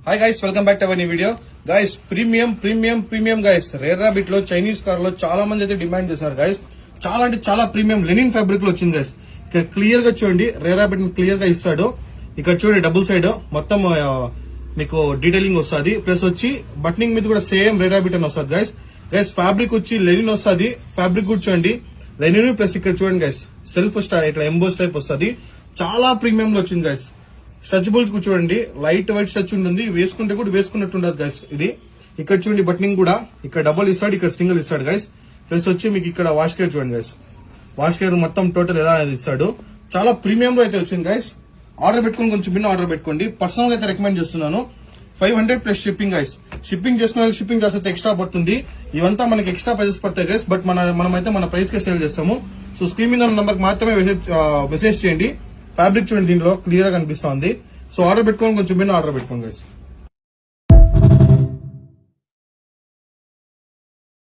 Hi guys, welcome back to our new video. Guys, premium guys, rare rabbit లో Chinese car లో చాలా మంది అయితే డిమాండ్ చేశారు గైస్. చాలా అంటే చాలా ప్రీమియం లెనిన్ ఫ్యాబ్రిక్ లో వచ్చింది గైస్. ఇక్కడ క్లియర్ గా చూడండి, రేర్ రాబిట్ క్లియర్ గా ఇస్తాడు. ఇక్కడ చూడండి డబుల్ సైడ్ మొత్తం మీకు డీటెయిలింగ్ వస్తుంది. ప్లస్ వచ్చి బటనింగ్ మీద కూడా సేమ్ రేర్ రాబిట్ అని వస్తుంది గైస్. గైస్ ఫ్యాబ్రిక్ వచ్చి లెనిన్ వస్తుంది. ఫ్యాబ్రిక్ కూడా చూడండి లెనిన్. ప్లస్ ఇక్కడ చూడండి గైస్, సెల్ఫ్ స్టైల్ ఇక్కడ ఎంబోస్ టైప్ వస్తుంది. చాలా ప్రీమియం లో వచ్చింది గైస్. స్ట్రెచబుల్స్ చూడండి, లైట్ వైట్ స్ట్రెచ్ ఉంటుంది, వేసుకుంటే కూడా వేసుకున్నట్టు ఉండదు గైస్. ఇది ఇక్కడ చూడండి బటనింగ్ కూడా ఇక్కడ డబుల్ ఇస్తాడు, ఇక్కడ సింగిల్ ఇస్తాడు గైస్. ప్లస్ వచ్చి మీకు ఇక్కడ వాష్ కేర్ చూడండి గైస్, వాష్ కేర్ మొత్తం టోటల్ ఎలా అనేది ఇస్తాడు. చాలా ప్రీమియం లో అయితే వచ్చింది గైస్. ఆర్డర్ పెట్టుకుని కొంచెం బిన్న ఆర్డర్ పెట్టుకోండి. పర్సనల్ అయితే రికమెండ్ చేస్తున్నాను. 500 ప్లస్ షిప్పింగ్ గైస్. షిప్పింగ్ చేసుకున్న షిప్పింగ్ చేస్తే ఎక్స్ట్రా పడుతుంది. ఇవంతా మనకి ఎక్స్ట్రా ప్రైసెస్ పడతాయి గైస్. బట్ మనమైతే మన ప్రైస్ కే సేల్ చేస్తాము. సో స్క్రీన్ మీద ఉన్న నంబర్ మాత్రమే మెసేజ్ చేయండి. ఫ్యాబ్రిక్ చూడండి, దీంట్లో క్లియర్ గా కనిపిస్తుంది. సో ఆర్డర్ పెట్టుకోండి, కొంచెం బిన్న ఆర్డర్ పెట్టుకోండి గైస్.